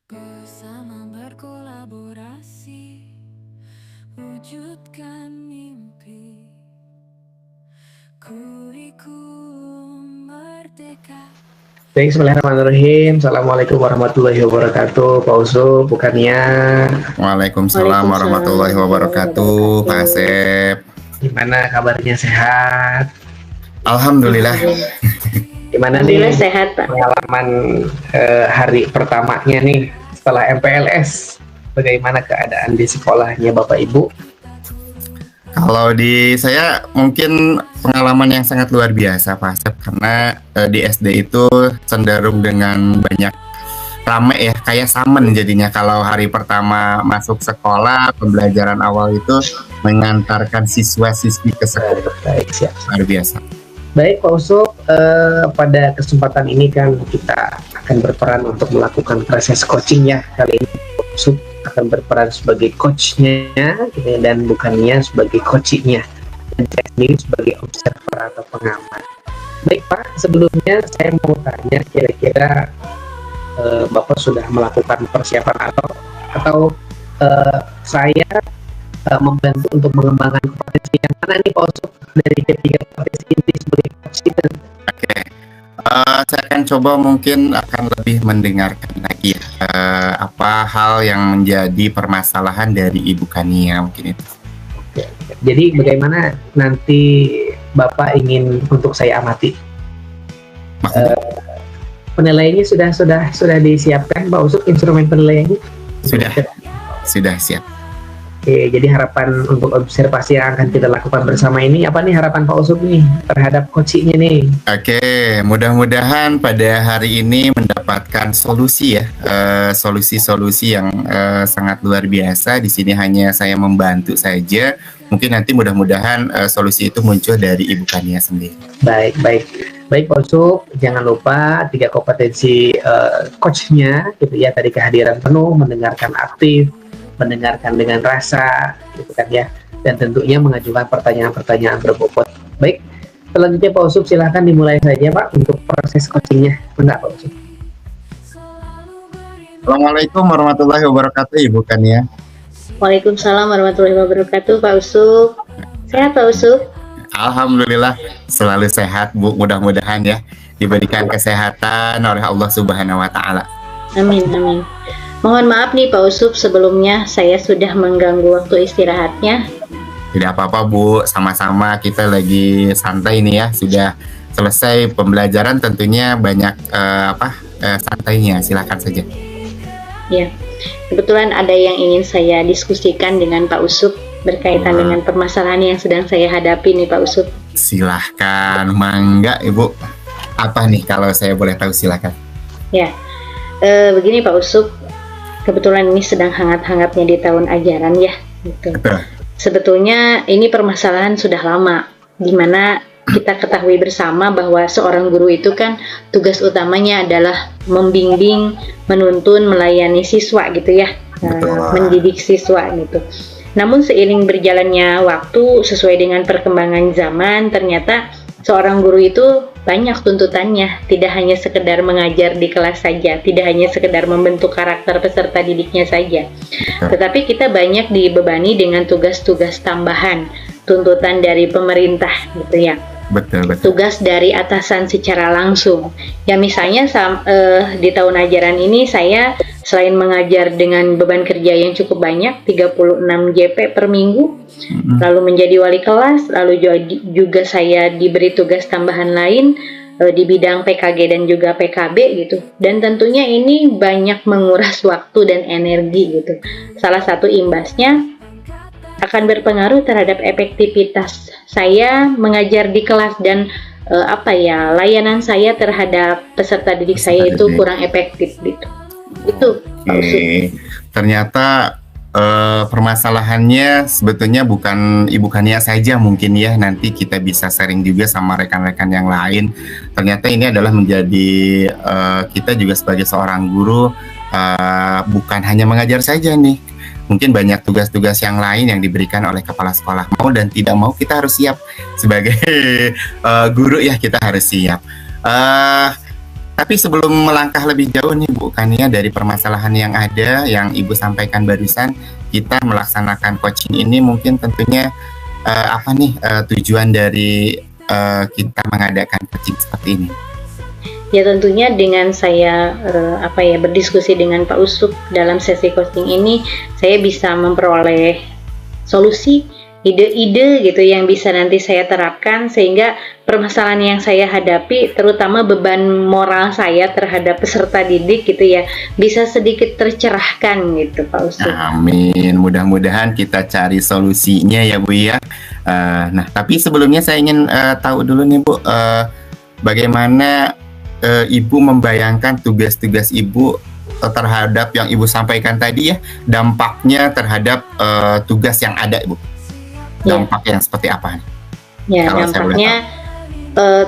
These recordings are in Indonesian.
Bersama berkolaborasi, wujudkan mimpi. Kurikulum Merdeka. Baik, bismillahirrahmanirrahim. Assalamualaikum warahmatullahi wabarakatuh. Pak Usu, bukannya Waalaikumsalam warahmatullahi wabarakatuh, Pak Asep. gimana kabarnya, sehat? Alhamdulillah. Gimana Alhamdulillah nih sehat, Pak. pengalaman hari pertamanya nih setelah MPLS? Bagaimana keadaan di sekolahnya Bapak Ibu? Kalau di saya mungkin pengalaman yang sangat luar biasa, Pak Asep, karena di SD itu cenderung dengan banyak rame ya, kayak samen jadinya. Kalau hari pertama masuk sekolah, pembelajaran awal itu mengantarkan siswa-siswi ke sekolah. Baik, siap. Luar biasa. Baik, Pak Usu, pada kesempatan ini kan kita akan berperan untuk melakukan proses coaching ya. Kali ini Pak Usu akan berperan sebagai coachnya gitu ya, dan bukannya sebagai coachingnya. Dan saya sendiri sebagai observer atau pengamat. Baik Pak, sebelumnya saya mau tanya kira-kira Bapak sudah melakukan persiapan atau saya membantu untuk mengembangkan kompetensi yang mana nih Pak Usu dari ketiga kompetensi inti sebagai coach itu? Oke. Saya akan coba mungkin akan lebih mendengarkan lagi ya, apa hal yang menjadi permasalahan dari Ibu Kania mungkin itu. Oke. Jadi bagaimana nanti Bapak ingin untuk saya amati? Maksudnya Penilaiannya sudah disiapkan Pak Usuk, instrumen penilaiannya? sudah siap. Oke, jadi harapan untuk observasi yang akan kita lakukan bersama ini, apa nih harapan Pak Usuk nih terhadap coachingnya nih? Oke, mudah-mudahan pada hari ini mendapatkan solusi ya, solusi-solusi yang sangat luar biasa. Di sini hanya saya membantu saja. Mungkin nanti mudah-mudahan solusi itu muncul dari Ibu Kania sendiri. Baik Pak Usuk, jangan lupa 3 kompetensi coachnya gitu ya, tadi kehadiran penuh, mendengarkan aktif, mendengarkan dengan rasa gitu kan ya, dan tentunya mengajukan pertanyaan-pertanyaan berbobot. Baik, selanjutnya Pak Usuk silahkan dimulai saja Pak untuk proses coachingnya. Enggak Pak Usuk? Assalamualaikum warahmatullahi wabarakatuh, Ibu Kania. Waalaikumsalam warahmatullahi wabarakatuh, Pak Usuk. Sehat, Pak Usuk? Alhamdulillah selalu sehat, Bu. Mudah-mudahan ya diberikan kesehatan oleh Allah Subhanahu wa taala. Amin, amin. Mohon maaf nih Pak Usuk, sebelumnya saya sudah mengganggu waktu istirahatnya. Tidak apa-apa, Bu, sama-sama kita lagi santai nih ya, sudah selesai pembelajaran, tentunya banyak santainya, silakan saja. Ya, kebetulan ada yang ingin saya diskusikan dengan Pak Usuk berkaitan dengan permasalahan yang sedang saya hadapi nih Pak Usuk. Silahkan, mangga Ibu. Apa nih kalau saya boleh tahu, silakan. Ya, begini Pak Usuk, kebetulan ini sedang hangat-hangatnya di tahun ajaran ya, gitu. Betul. Sebetulnya ini permasalahan sudah lama, di mana kita ketahui bersama bahwa seorang guru itu kan tugas utamanya adalah membimbing, menuntun, melayani siswa gitu ya, mendidik siswa gitu. Namun seiring berjalannya waktu, sesuai dengan perkembangan zaman, ternyata seorang guru itu banyak tuntutannya, tidak hanya sekedar mengajar di kelas saja, tidak hanya sekedar membentuk karakter peserta didiknya saja, tetapi kita banyak dibebani dengan tugas-tugas tambahan, tuntutan dari pemerintah gitu ya. Betul. Tugas dari atasan secara langsung. Ya misalnya di tahun ajaran ini saya selain mengajar dengan beban kerja yang cukup banyak, 36 JP per minggu, lalu menjadi wali kelas, lalu juga saya diberi tugas tambahan lain di bidang PKG dan juga PKB gitu. Dan tentunya ini banyak menguras waktu dan energi gitu. Salah satu imbasnya akan berpengaruh terhadap efektivitas saya mengajar di kelas dan layanan saya terhadap peserta didik saya itu kurang efektif gitu. Itu. Oke. Ternyata permasalahannya sebetulnya bukan Ibu Kania saja mungkin ya, nanti kita bisa sharing juga sama rekan-rekan yang lain. Ternyata ini adalah menjadi kita juga sebagai seorang guru bukan hanya mengajar saja nih. Mungkin banyak tugas-tugas yang lain yang diberikan oleh kepala sekolah. Mau dan tidak mau kita harus siap sebagai guru ya, kita harus siap. Tapi sebelum melangkah lebih jauh nih Bu Kania, dari permasalahan yang ada yang Ibu sampaikan barusan, kita melaksanakan coaching ini mungkin tentunya apa nih tujuan dari kita mengadakan coaching seperti ini? Ya tentunya dengan saya berdiskusi dengan Pak Usuk dalam sesi coaching ini, saya bisa memperoleh solusi, ide-ide gitu yang bisa nanti saya terapkan, sehingga permasalahan yang saya hadapi, terutama beban moral saya terhadap peserta didik gitu ya, bisa sedikit tercerahkan gitu Pak Usuk. Amin, mudah-mudahan kita cari solusinya ya Bu ya. Nah tapi sebelumnya saya ingin tahu dulu nih Bu, bagaimana Ibu membayangkan tugas-tugas Ibu terhadap yang Ibu sampaikan tadi ya, dampaknya terhadap tugas yang ada Ibu. Dampak yang seperti apa? Ya, dampaknya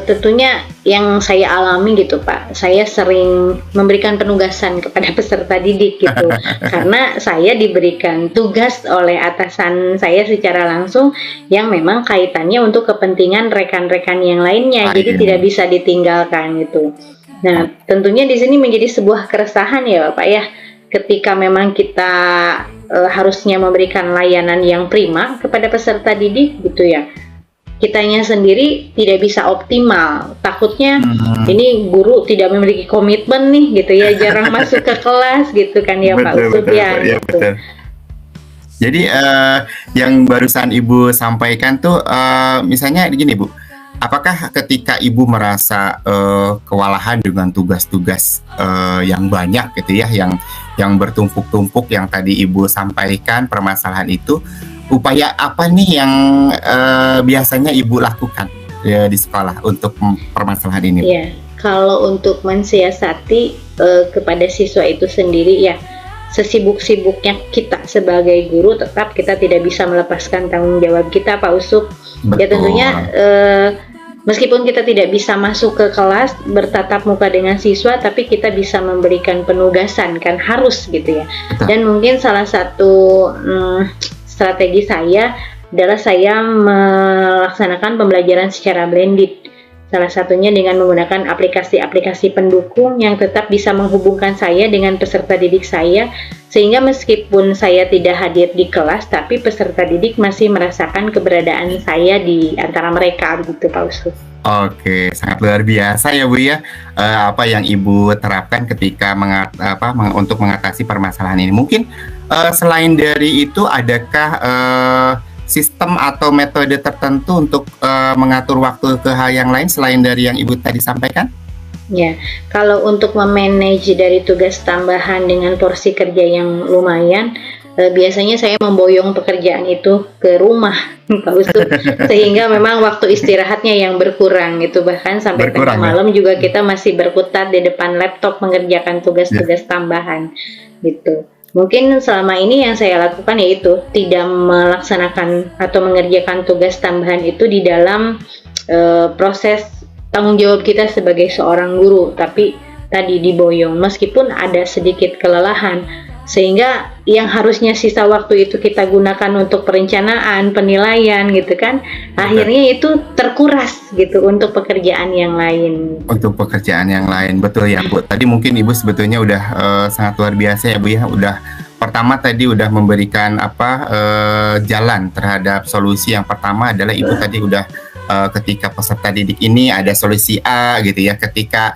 tentunya yang saya alami gitu Pak. Saya sering memberikan penugasan kepada peserta didik gitu. Karena saya diberikan tugas oleh atasan saya secara langsung yang memang kaitannya untuk kepentingan rekan-rekan yang lainnya. Jadi tidak bisa ditinggalkan gitu. Nah, tentunya di sini menjadi sebuah keresahan ya Bapak ya. Ketika memang kita harusnya memberikan layanan yang prima kepada peserta didik gitu ya, kitanya sendiri tidak bisa optimal. Takutnya ini guru tidak memiliki komitmen nih gitu ya, jarang masuk ke kelas gitu kan ya Pak Usuk ya. Gitu. Betul. Jadi yang barusan Ibu sampaikan tuh misalnya gini Bu, apakah ketika Ibu merasa kewalahan dengan tugas-tugas yang banyak gitu ya, yang bertumpuk-tumpuk yang tadi Ibu sampaikan permasalahan itu, upaya apa nih yang biasanya Ibu lakukan ya di sekolah untuk permasalahan ini? Ya, kalau untuk mensiasati kepada siswa itu sendiri ya, sesibuk-sibuknya kita sebagai guru, tetap kita tidak bisa melepaskan tanggung jawab kita Pak Usuk. Betul. Ya tentunya meskipun kita tidak bisa masuk ke kelas bertatap muka dengan siswa, tapi kita bisa memberikan penugasan kan, harus gitu ya. Betul. Dan mungkin salah satu strategi saya adalah saya melaksanakan pembelajaran secara blended. Salah satunya dengan menggunakan aplikasi-aplikasi pendukung yang tetap bisa menghubungkan saya dengan peserta didik saya, sehingga meskipun saya tidak hadir di kelas, tapi peserta didik masih merasakan keberadaan saya di antara mereka, begitu Pak Usuk. Oke, sangat luar biasa ya Bu ya, apa yang Ibu terapkan ketika untuk mengatasi permasalahan ini. Mungkin selain dari itu, adakah sistem atau metode tertentu untuk mengatur waktu ke hal yang lain selain dari yang Ibu tadi sampaikan? Ya, kalau untuk memanage dari tugas tambahan dengan porsi kerja yang lumayan, biasanya saya memboyong pekerjaan itu ke rumah Pak Usuk, sehingga memang waktu istirahatnya yang berkurang itu, bahkan sampai tengah malam juga kita masih berkutat di depan laptop mengerjakan tugas-tugas tambahan gitu. Mungkin selama ini yang saya lakukan yaitu tidak melaksanakan atau mengerjakan tugas tambahan itu di dalam proses tanggung jawab kita sebagai seorang guru, tapi tadi diboyong meskipun ada sedikit kelelahan, sehingga yang harusnya sisa waktu itu kita gunakan untuk perencanaan, penilaian gitu kan, akhirnya itu terkuras gitu untuk pekerjaan yang lain. Untuk pekerjaan yang lain, betul ya Bu. Tadi mungkin Ibu sebetulnya udah sangat luar biasa ya Bu ya, udah pertama tadi udah memberikan jalan terhadap solusi. Yang pertama adalah Ibu tadi udah ketika peserta didik ini ada solusi A gitu ya, ketika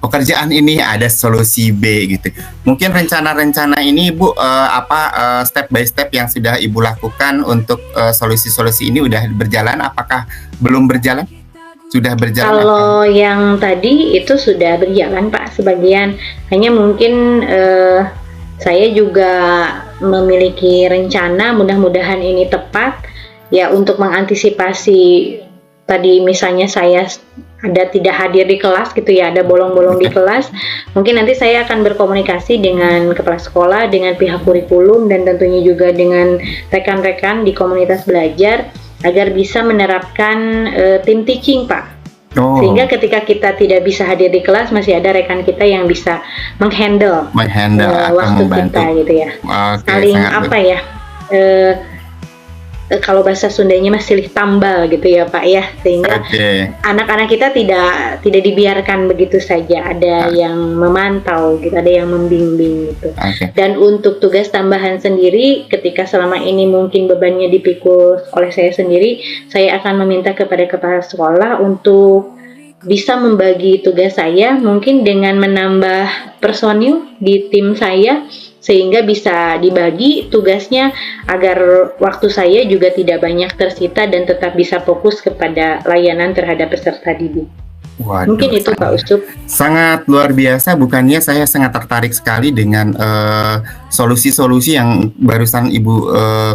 pekerjaan ini ada solusi B gitu. Mungkin rencana-rencana ini Ibu step by step yang sudah Ibu lakukan untuk solusi-solusi ini udah berjalan? Apakah belum berjalan? Sudah berjalan? Kalau yang tadi itu sudah berjalan Pak, sebagian. Hanya mungkin saya juga memiliki rencana, mudah-mudahan ini tepat ya, untuk mengantisipasi tadi misalnya saya tidak hadir di kelas gitu ya, ada bolong-bolong di kelas. Mungkin nanti saya akan berkomunikasi dengan kepala sekolah, dengan pihak kurikulum, dan tentunya juga dengan rekan-rekan di komunitas belajar agar bisa menerapkan tim teaching Pak. Sehingga ketika kita tidak bisa hadir di kelas, masih ada rekan kita yang bisa menghandle waktu kita gitu ya. Saling kalau bahasa Sundanya masih tambal gitu ya Pak ya, sehingga anak-anak kita tidak dibiarkan begitu saja, ada yang memantau gitu, ada yang membimbing gitu. Dan untuk tugas tambahan sendiri, ketika selama ini mungkin bebannya dipikul oleh saya sendiri, saya akan meminta kepada kepala sekolah untuk bisa membagi tugas saya mungkin dengan menambah personil di tim saya, sehingga bisa dibagi tugasnya agar waktu saya juga tidak banyak tersita dan tetap bisa fokus kepada layanan terhadap peserta didik. Waduh, mungkin itu Pak Ucup. Sangat luar biasa, bukannya saya sangat tertarik sekali dengan solusi-solusi yang barusan Ibu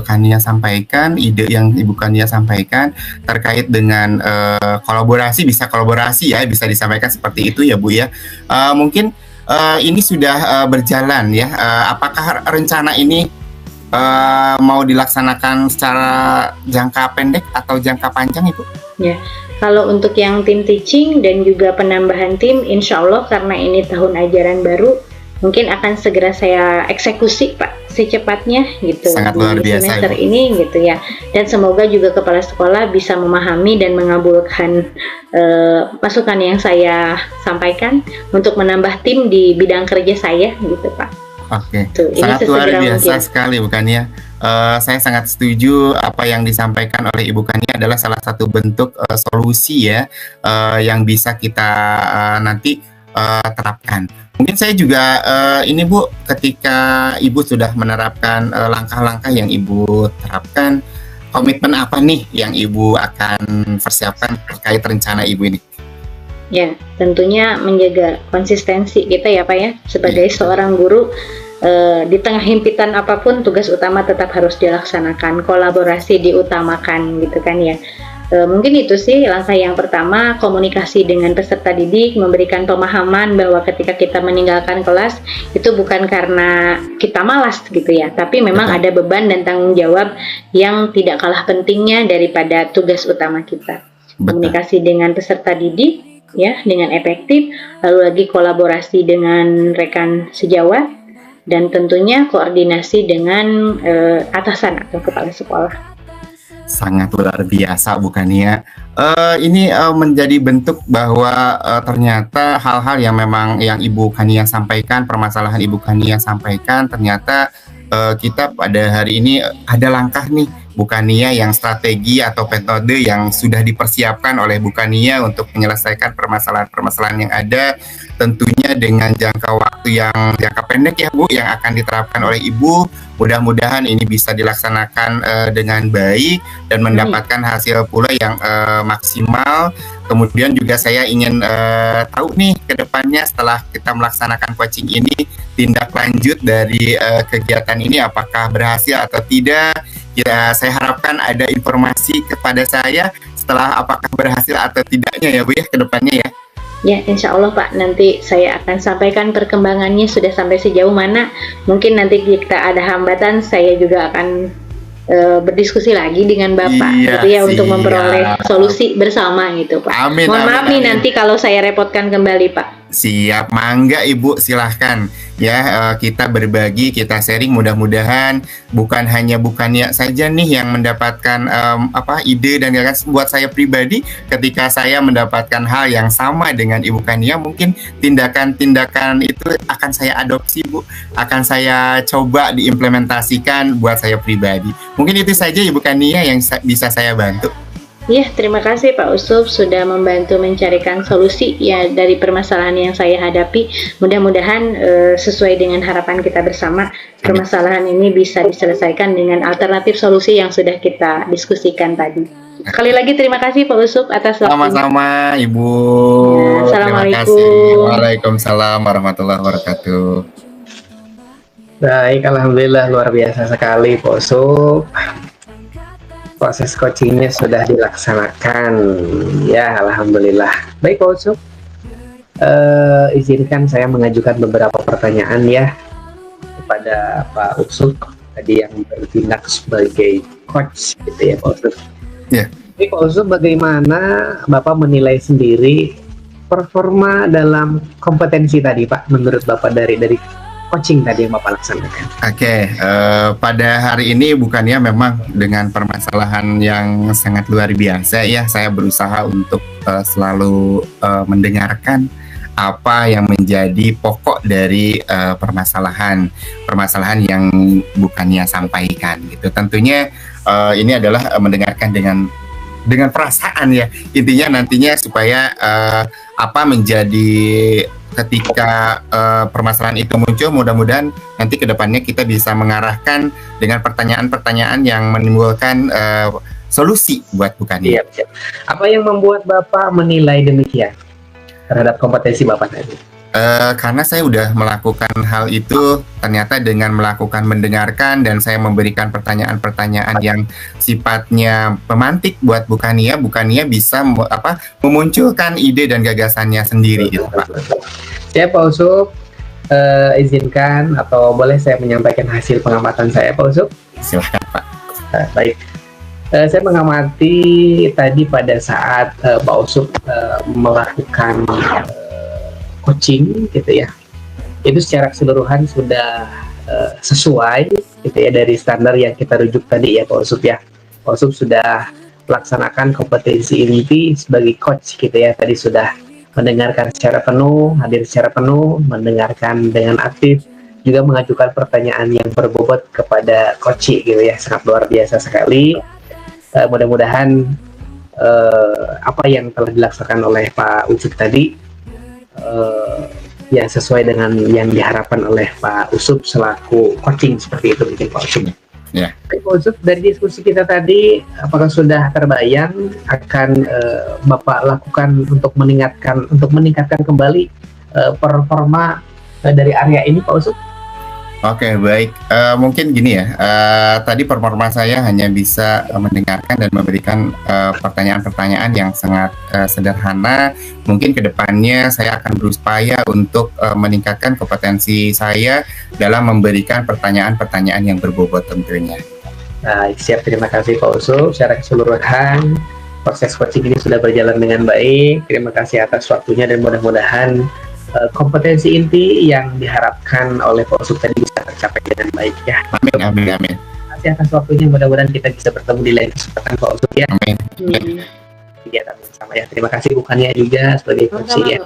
Kania sampaikan, ide yang Ibu Kania sampaikan terkait dengan kolaborasi, bisa disampaikan seperti itu ya Bu ya. Mungkin ini sudah berjalan ya. Apakah rencana ini mau dilaksanakan secara jangka pendek atau jangka panjang Ibu? Ya, kalau untuk yang tim teaching dan juga penambahan tim, insya Allah karena ini tahun ajaran baru, mungkin akan segera saya eksekusi Pak secepatnya gitu. Sangat luar biasa, di semester Ibu. ini gitu ya. Dan semoga juga kepala sekolah bisa memahami dan mengabulkan masukan yang saya sampaikan untuk menambah tim di bidang kerja saya gitu Pak. Oke, Tuh, sangat luar biasa mungkin. sekali bukannya. Saya sangat setuju apa yang disampaikan oleh Ibu Kania adalah salah satu bentuk solusi ya yang bisa kita nanti terapkan. Mungkin saya juga ini Bu, ketika Ibu sudah menerapkan langkah-langkah yang Ibu terapkan, komitmen apa nih yang Ibu akan persiapkan terkait rencana Ibu ini? Ya, tentunya menjaga konsistensi kita ya Pak ya, sebagai seorang guru. Di tengah himpitan apapun, tugas utama tetap harus dilaksanakan, kolaborasi diutamakan gitu kan ya. Mungkin itu sih langkah yang pertama, komunikasi dengan peserta didik, memberikan pemahaman bahwa ketika kita meninggalkan kelas itu bukan karena kita malas gitu ya, tapi memang ada beban dan tanggung jawab yang tidak kalah pentingnya daripada tugas utama kita. Komunikasi dengan peserta didik ya dengan efektif, lalu lagi kolaborasi dengan rekan sejawat, dan tentunya koordinasi dengan atasan atau kepala sekolah. Sangat luar biasa bukan ya? Ini menjadi bentuk bahwa ternyata hal-hal yang memang yang Ibu Kania sampaikan, permasalahan Ibu Kania sampaikan, ternyata kita pada hari ini ada langkah nih Bu Kania yang strategi atau metode yang sudah dipersiapkan oleh Bu Kania untuk menyelesaikan permasalahan-permasalahan yang ada, tentunya dengan jangka waktu yang jangka pendek ya Bu, yang akan diterapkan oleh Ibu. Mudah-mudahan ini bisa dilaksanakan dengan baik dan mendapatkan hasil pula yang maksimal. Kemudian juga saya ingin tahu nih ke depannya setelah kita melaksanakan coaching ini, tindak lanjut dari kegiatan ini apakah berhasil atau tidak. Ya, saya harapkan ada informasi kepada saya setelah apakah berhasil atau tidaknya ya Bu ya ke depannya ya. Ya, insya Allah Pak, nanti saya akan sampaikan perkembangannya sudah sampai sejauh mana. Mungkin nanti kita ada hambatan, saya juga akan berdiskusi lagi dengan Bapak gitu ya, untuk memperoleh solusi bersama gitu Pak. Amin. Mohon maaf nih nanti kalau saya repotkan kembali Pak. Siap, mangga Ibu, silahkan ya, kita berbagi, kita sharing, mudah-mudahan bukan hanya Kania saja nih yang mendapatkan ide dan gagasan. Buat saya pribadi, ketika saya mendapatkan hal yang sama dengan Ibu Kania, mungkin tindakan-tindakan itu akan saya adopsi Bu, akan saya coba diimplementasikan buat saya pribadi. Mungkin itu saja Ibu Kania yang bisa saya bantu. Ya, terima kasih Pak Ucup sudah membantu mencarikan solusi ya dari permasalahan yang saya hadapi. Mudah-mudahan sesuai dengan harapan kita bersama, permasalahan ini bisa diselesaikan dengan alternatif solusi yang sudah kita diskusikan tadi. Sekali lagi terima kasih Pak Ucup atas waktunya. Sama-sama Ibu. Ya, assalamualaikum. Terima kasih. Waalaikumsalam warahmatullahi wabarakatuh. Baik, alhamdulillah luar biasa sekali Pak Ucup. Proses coachingnya sudah dilaksanakan ya, alhamdulillah. Baik Pak Ucup, izinkan saya mengajukan beberapa pertanyaan ya kepada Pak Ucup tadi yang bertindak sebagai coach gitu ya Pak Ucup. Ya. Jadi Pak Ucup, bagaimana Bapak menilai sendiri performa dalam kompetensi tadi Pak, menurut Bapak dari coaching tadi yang Bapak laksanakan? Oke, pada hari ini bukannya memang dengan permasalahan yang sangat luar biasa ya, saya berusaha untuk selalu mendengarkan apa yang menjadi pokok dari permasalahan yang bukannya sampaikan gitu. Tentunya ini adalah mendengarkan dengan perasaan ya, intinya nantinya supaya apa menjadi ketika permasalahan itu muncul, mudah-mudahan nanti ke depannya kita bisa mengarahkan dengan pertanyaan-pertanyaan yang menimbulkan solusi buat bukannya. Iya. Apa yang membuat Bapak menilai demikian terhadap kompetensi Bapak tadi? Karena saya udah melakukan hal itu, ternyata dengan melakukan mendengarkan dan saya memberikan pertanyaan-pertanyaan yang sifatnya pemantik buat bukannya bisa memunculkan ide dan gagasannya sendiri gitu Pak. Ya Pak Usup, izinkan atau boleh saya menyampaikan hasil pengamatan saya Pak Usup? Silahkan Pak. Baik. Saya mengamati tadi pada saat Pak Usup melakukan coaching gitu ya, itu secara keseluruhan sudah sesuai gitu ya dari standar yang kita rujuk tadi ya Pak Usup ya. Pak Usup sudah melaksanakan kompetensi inti sebagai coach gitu ya, tadi sudah mendengarkan secara penuh, hadir secara penuh, mendengarkan dengan aktif, juga mengajukan pertanyaan yang berbobot kepada coach gitu ya, sangat luar biasa sekali. Mudah-mudahan apa yang telah dilaksanakan oleh Pak Ucup tadi ya sesuai dengan yang diharapkan oleh Pak Usup selaku coaching seperti itu mungkin Pak Usup. Ya. Pak Usup, dari diskusi kita tadi, apakah sudah terbayang akan Bapak lakukan untuk meningkatkan kembali performa dari area ini Pak Usup? Oke, baik. Mungkin gini ya, tadi performa saya hanya bisa mendengarkan dan memberikan pertanyaan-pertanyaan yang sangat sederhana. Mungkin kedepannya saya akan berupaya untuk meningkatkan kompetensi saya dalam memberikan pertanyaan-pertanyaan yang berbobot tentunya. Baik, siap. Terima kasih Pak Usup. Secara keseluruhan, proses coaching ini sudah berjalan dengan baik. Terima kasih atas waktunya dan mudah-mudahan kompetensi inti yang diharapkan oleh Pak Usup tadi bisa tercapai dengan baik ya. Amin. Terima kasih atas waktunya, mudah-mudahan kita bisa bertemu di lain kesempatan Pak Usup ya. Amin. Kegiatan bersama ya. Terima kasih bukannya juga sebagai coach ya.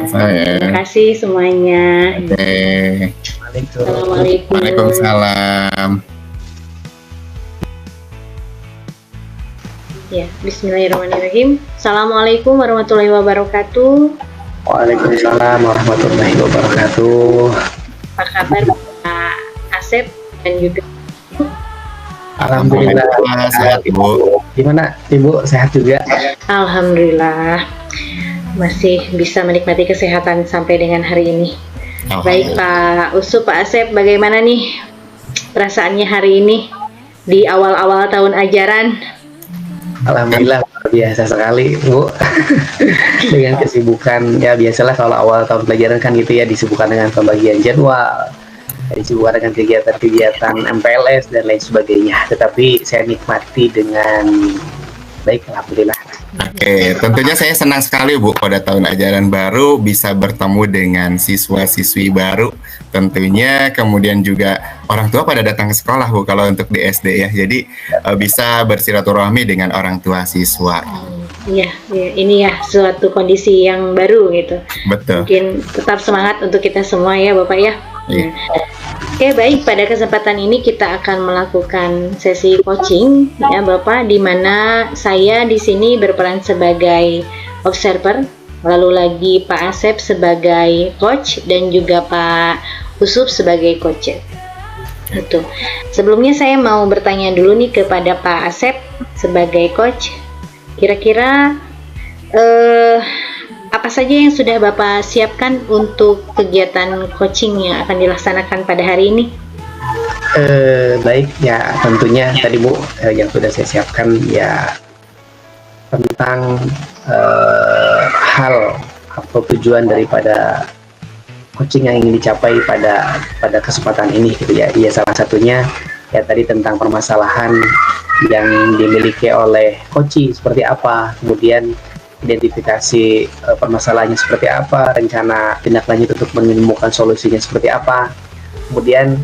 Terima kasih semuanya. Assalamualaikum. Waalaikumsalam. Ya, bismillahirrahmanirrahim. Assalamualaikum warahmatullahi wabarakatuh. Waalaikumsalam warahmatullahi wabarakatuh. Apa kabar Pak Asep dan juga Alhamdulillah sehat Ibu. Gimana Ibu, sehat juga? Alhamdulillah masih bisa menikmati kesehatan sampai dengan hari ini. Baik Pak Usup, Pak Asep, bagaimana nih perasaannya hari ini di awal-awal tahun ajaran? Alhamdulillah luar biasa sekali Bu. Dengan kesibukan ya, biasalah kalau awal tahun pelajaran kan gitu ya, disibukkan dengan pembagian jadwal, disibukkan dengan kegiatan-kegiatan MPLS dan lain sebagainya, tetapi saya nikmati dengan baik, alhamdulillah. Oke, tentunya saya senang sekali Bu pada tahun ajaran baru bisa bertemu dengan siswa-siswi baru tentunya, kemudian juga orang tua pada datang ke sekolah Bu kalau untuk di SD ya, jadi bisa bersilaturahmi dengan orang tua siswa. Iya, ini ya suatu kondisi yang baru gitu. Betul. Mungkin tetap semangat untuk kita semua ya Bapak ya. Iya. Oke, baik, pada kesempatan ini kita akan melakukan sesi coaching ya Bapak, di mana saya di sini berperan sebagai observer, lalu lagi Pak Asep sebagai coach dan juga Pak Usup sebagai coach. Itu. Sebelumnya saya mau bertanya dulu nih kepada Pak Asep sebagai coach. Kira-kira apa saja yang sudah Bapak siapkan untuk kegiatan coaching yang akan dilaksanakan pada hari ini? Baik ya, tentunya tadi Bu yang sudah saya siapkan ya tentang hal atau tujuan daripada coaching yang ingin dicapai pada kesempatan ini gitu ya. Ya salah satunya ya tadi tentang permasalahan yang dimiliki oleh coaching seperti apa, kemudian identifikasi permasalahannya seperti apa, rencana tindak lanjut untuk menemukan solusinya seperti apa, kemudian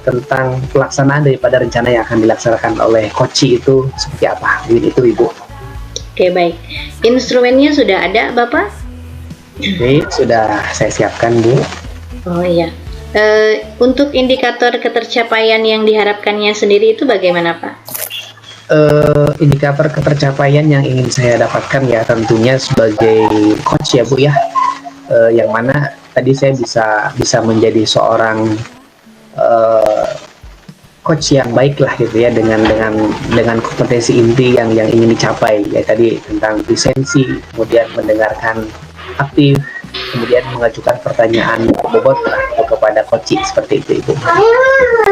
tentang pelaksanaan daripada rencana yang akan dilaksanakan oleh coach itu seperti apa. Mungkin itu Ibu. Oke, baik. Instrumennya sudah ada, Bapak? Oke, sudah saya siapkan Bu. Oh iya. Untuk indikator ketercapaian yang diharapkannya sendiri itu bagaimana, Pak? Indikator ketercapaian yang ingin saya dapatkan ya tentunya sebagai coach ya Bu ya, yang mana tadi saya bisa menjadi seorang coach yang baik lah gitu ya, dengan kompetensi inti yang ingin dicapai ya, tadi tentang lisensi, kemudian mendengarkan aktif, kemudian mengajukan pertanyaan bobot kepada coach seperti itu Ibu.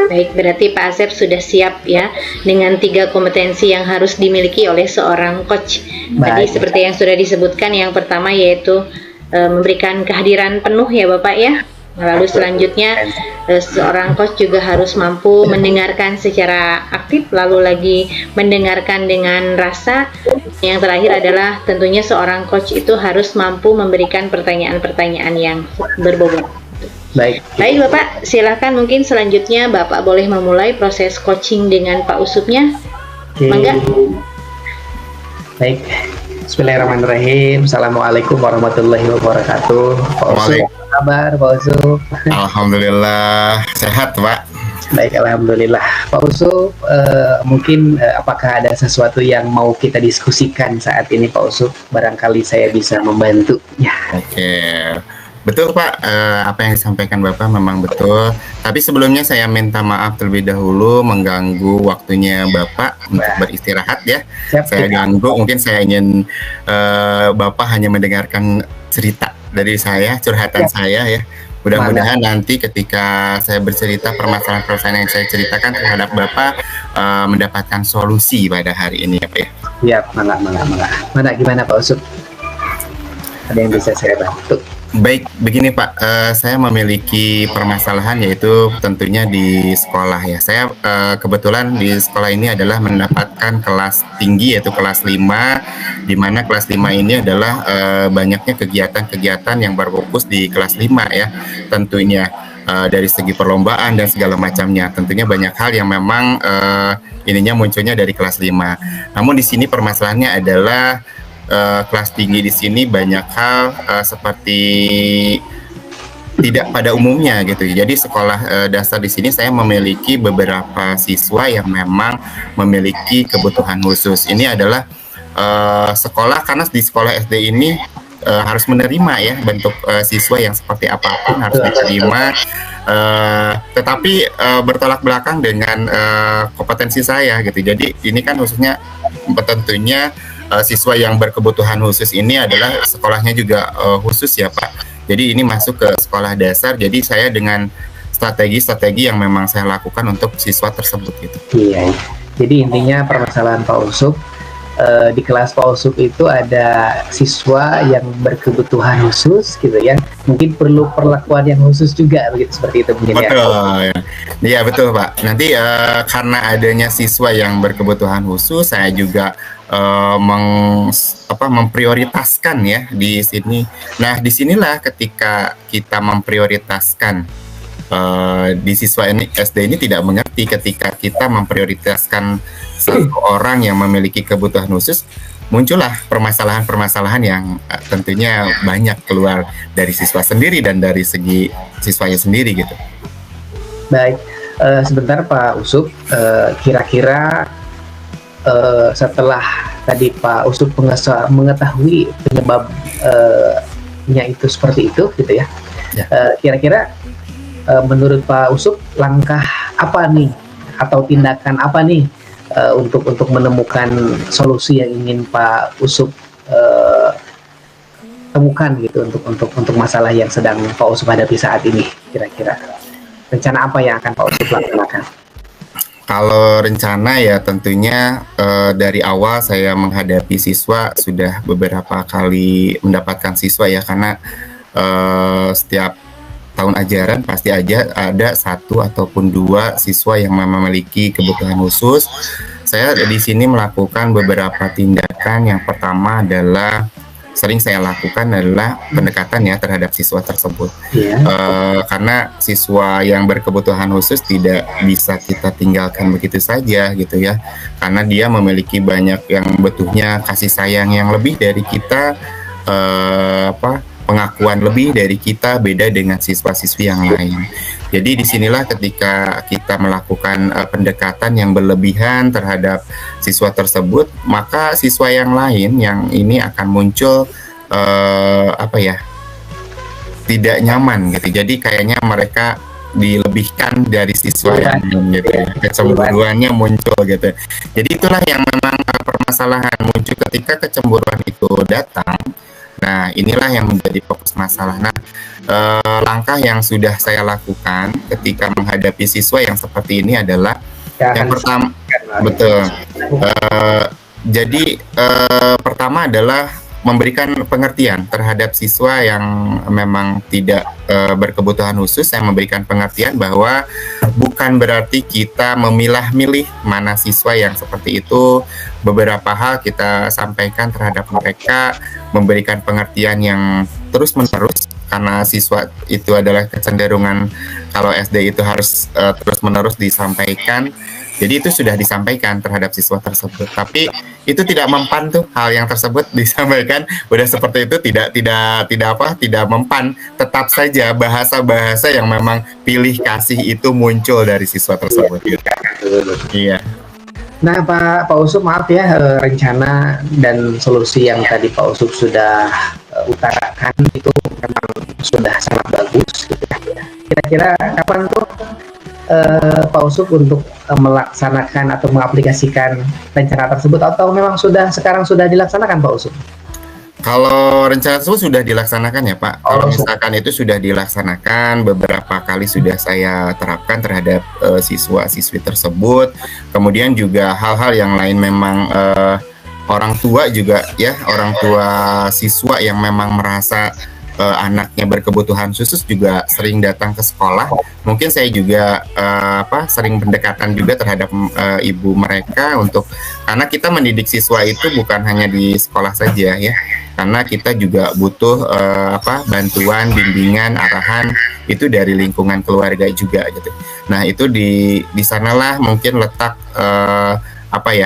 Baik, berarti Pak Asep sudah siap ya dengan 3 kompetensi yang harus dimiliki oleh seorang coach. Tadi seperti yang sudah disebutkan, yang pertama yaitu memberikan kehadiran penuh ya Bapak ya. Lalu selanjutnya seorang coach juga harus mampu mendengarkan secara aktif, lalu lagi mendengarkan dengan rasa. Yang terakhir adalah tentunya seorang coach itu harus mampu memberikan pertanyaan-pertanyaan yang berbobot. Baik Bapak, silakan mungkin selanjutnya Bapak boleh memulai proses coaching dengan Pak Usupnya. Mangga. Baik. Bismillahirrahmanirrahim. Assalamualaikum warahmatullahi wabarakatuh. Pak Usup, apa kabar Pak Usup? Alhamdulillah sehat Pak. Baik, alhamdulillah. Pak Usup, mungkin apakah ada sesuatu yang mau kita diskusikan saat ini Pak Usup? Barangkali saya bisa membantu. Ya. Oke. Betul Pak, apa yang disampaikan Bapak memang betul. Tapi sebelumnya saya minta maaf terlebih dahulu mengganggu waktunya Bapak untuk beristirahat ya. Saya ganggu, mungkin saya ingin Bapak hanya mendengarkan cerita dari saya, curhatan saya ya. Mudah-mudahan nanti ketika saya bercerita permasalahan-permasalahan yang saya ceritakan terhadap Bapak mendapatkan solusi pada hari ini ya Pak ya. Iya, mana gimana Pak Usup? Ada yang bisa saya bantu? Baik, begini Pak, saya memiliki permasalahan yaitu tentunya di sekolah ya. Saya kebetulan di sekolah ini adalah mendapatkan kelas tinggi yaitu kelas 5, di mana kelas 5 ini adalah banyaknya kegiatan-kegiatan yang berfokus di kelas 5 ya. Tentunya dari segi perlombaan dan segala macamnya. Tentunya banyak hal yang memang ininya munculnya dari kelas 5. Namun di sini permasalahannya adalah kelas tinggi di sini banyak hal seperti tidak pada umumnya gitu. Jadi sekolah dasar di sini saya memiliki beberapa siswa yang memang memiliki kebutuhan khusus. Ini adalah sekolah, karena di sekolah SD ini harus menerima ya bentuk siswa yang seperti apapun harus diterima. Tetapi bertolak belakang dengan kompetensi saya gitu. Jadi ini kan khususnya tentunya siswa yang berkebutuhan khusus ini adalah sekolahnya juga khusus ya Pak. Jadi ini masuk ke sekolah dasar. Jadi saya dengan strategi-strategi yang memang saya lakukan untuk siswa tersebut gitu. Iya. Jadi intinya permasalahan Pak Usup, di kelas Pak Usup itu ada siswa yang berkebutuhan khusus gitu ya. Mungkin perlu perlakuan yang khusus juga begitu, seperti itu mungkin ya. Betul ya. Iya betul Pak. Nanti karena adanya siswa yang berkebutuhan khusus, saya juga memprioritaskan ya di sini. Nah, disinilah ketika kita memprioritaskan di siswa ini, SD ini tidak mengerti ketika kita memprioritaskan satu orang yang memiliki kebutuhan khusus, muncullah permasalahan-permasalahan yang tentunya banyak keluar dari siswa sendiri dan dari segi siswanya sendiri gitu. Baik, sebentar Pak Usup, kira-kira setelah tadi Pak Usup mengetahui penyebabnya itu seperti itu gitu ya, kira-kira menurut Pak Usup langkah apa nih atau tindakan apa nih untuk menemukan solusi yang ingin Pak Usup temukan gitu untuk masalah yang sedang Pak Usup hadapi saat ini? Kira-kira rencana apa yang akan Pak Usup lakukan? Kalau rencana ya tentunya dari awal saya menghadapi siswa sudah beberapa kali mendapatkan siswa ya, karena setiap tahun ajaran pasti aja ada 1 ataupun 2 siswa yang memiliki kebutuhan khusus. Saya di sini melakukan beberapa tindakan. Yang pertama adalah sering saya lakukan adalah pendekatan ya terhadap siswa tersebut. Iya. Karena siswa yang berkebutuhan khusus tidak bisa kita tinggalkan begitu saja gitu ya, karena dia memiliki banyak yang butuhnya kasih sayang yang lebih dari kita, pengakuan lebih dari kita, beda dengan siswa-siswi yang lain. Jadi disinilah ketika kita melakukan pendekatan yang berlebihan terhadap siswa tersebut, maka siswa yang lain yang ini akan muncul tidak nyaman gitu. Jadi kayaknya mereka dilebihkan dari siswa yang lain gitu ya. Kecemburuannya muncul gitu. Jadi itulah yang memang permasalahan muncul ketika kecemburuan itu datang. Nah, inilah yang menjadi fokus masalah. Nah, langkah yang sudah saya lakukan ketika menghadapi siswa yang seperti ini adalah yang pertama, betul. Jadi pertama adalah memberikan pengertian terhadap siswa yang memang tidak berkebutuhan khusus. Saya memberikan pengertian bahwa bukan berarti kita memilah-milih mana siswa yang seperti itu. Beberapa hal kita sampaikan terhadap mereka, memberikan pengertian yang terus-menerus, karena siswa itu adalah kecenderungan kalau SD itu harus terus-menerus disampaikan. Jadi itu sudah disampaikan terhadap siswa tersebut. Tapi itu tidak mempan tuh hal yang tersebut disampaikan udah seperti itu, tidak mempan. Tetap saja bahasa-bahasa yang memang pilih kasih itu muncul dari siswa tersebut. Iya. Nah, Pak Usup, maaf ya, rencana dan solusi yang tadi Pak Usup sudah utarakan itu memang sudah sangat bagus gitu ya. Kira-kira kapan tuh Pak Usup untuk melaksanakan atau mengaplikasikan rencana tersebut, atau memang sekarang sudah dilaksanakan, Pak Usup? Kalau rencana tersebut sudah dilaksanakan ya Pak. Kalau misalkan itu sudah dilaksanakan, beberapa kali sudah saya terapkan terhadap siswa-siswi tersebut. Kemudian juga hal-hal yang lain memang orang tua juga ya, orang tua siswa yang memang merasa anaknya berkebutuhan khusus juga sering datang ke sekolah. Mungkin saya juga sering pendekatan juga terhadap ibu mereka karena kita mendidik siswa itu bukan hanya di sekolah saja ya. Karena kita juga butuh bantuan, bimbingan, arahan itu dari lingkungan keluarga juga gitu. Nah, itu di sanalah mungkin letak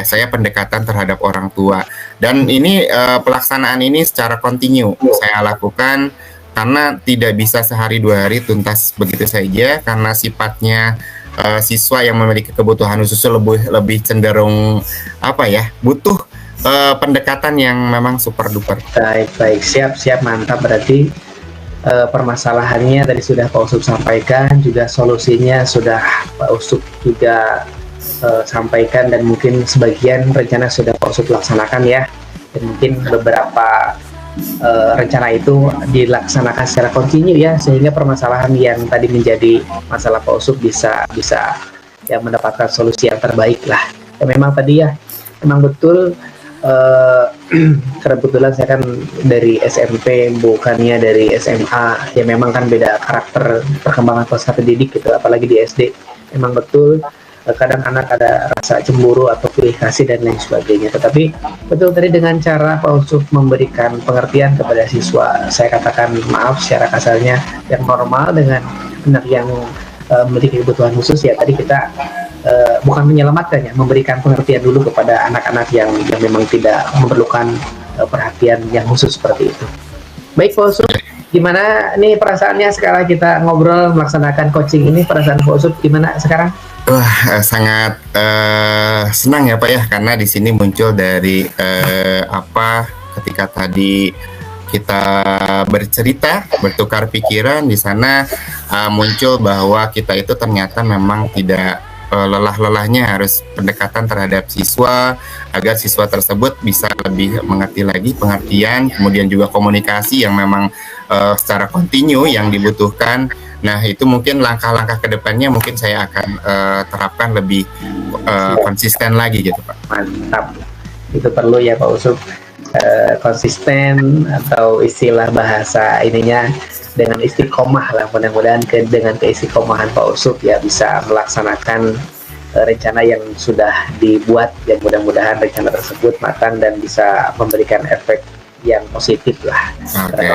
saya pendekatan terhadap orang tua. Dan ini pelaksanaan ini secara kontinu saya lakukan, karena tidak bisa sehari dua hari tuntas begitu saja, karena sifatnya siswa yang memiliki kebutuhan khusus lebih cenderung butuh pendekatan yang memang super duper. Baik, siap, mantap. Berarti permasalahannya tadi sudah Pak Usup sampaikan, juga solusinya sudah Pak Usup juga sampaikan, dan mungkin sebagian rencana sudah Pak Usup laksanakan ya, dan mungkin beberapa rencana itu dilaksanakan secara kontinu ya, sehingga permasalahan yang tadi menjadi masalah Pak Usup bisa ya mendapatkan solusi yang terbaik lah. Ya, memang tadi ya, memang betul. Kebetulan saya kan dari SMP, bukannya dari SMA, ya memang kan beda karakter perkembangan peserta didik gitu, apalagi di SD. Memang betul kadang anak ada rasa cemburu atau pilih kasih dan lain sebagainya, tetapi betul tadi dengan cara Pak Usup memberikan pengertian kepada siswa, saya katakan maaf secara kasarnya, yang normal dengan anak yang memiliki kebutuhan khusus ya, tadi kita bukan menyelamatkan ya, memberikan pengertian dulu kepada anak-anak yang memang tidak memerlukan perhatian yang khusus seperti itu. Baik Pak Usup, gimana nih perasaannya sekarang kita ngobrol melaksanakan coaching ini? Perasaan Pak Usup gimana sekarang? Wah, sangat senang ya Pak ya, karena di sini muncul dari ketika tadi kita bercerita, bertukar pikiran, di sana muncul bahwa kita itu ternyata memang tidak lelah-lelahnya harus pendekatan terhadap siswa agar siswa tersebut bisa lebih mengerti lagi pengertian, kemudian juga komunikasi yang memang secara kontinu yang dibutuhkan. Nah, itu mungkin langkah-langkah ke depannya mungkin saya akan terapkan lebih konsisten lagi gitu Pak. Mantap, itu perlu ya Pak Usup, konsisten, atau istilah bahasa ininya dengan istiqomah lah. Mudah-mudahan dengan keistiqomahan Pak Usup ya bisa melaksanakan rencana yang sudah dibuat, yang mudah-mudahan rencana tersebut matang dan bisa memberikan efek yang positif lah Oke.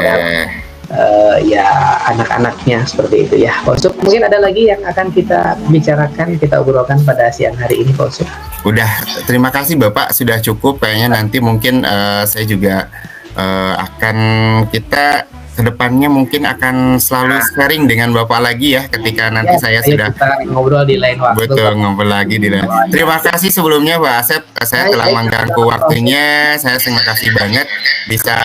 ya anak-anaknya seperti itu ya. Pak Usup, mungkin ada lagi yang akan kita bicarakan, kita obrolkan pada siang hari ini, Pak Usup? Udah, terima kasih Bapak, sudah cukup. Kayaknya nanti mungkin saya juga akan kita kedepannya mungkin akan selalu sharing dengan Bapak lagi ya ketika nanti saya ayo sudah kita ngobrol di lain waktu. betul ngobrol lagi di lain. Terima kasih sebelumnya Pak Asep, saya telah mengganggu waktunya. Saya terima kasih banget bisa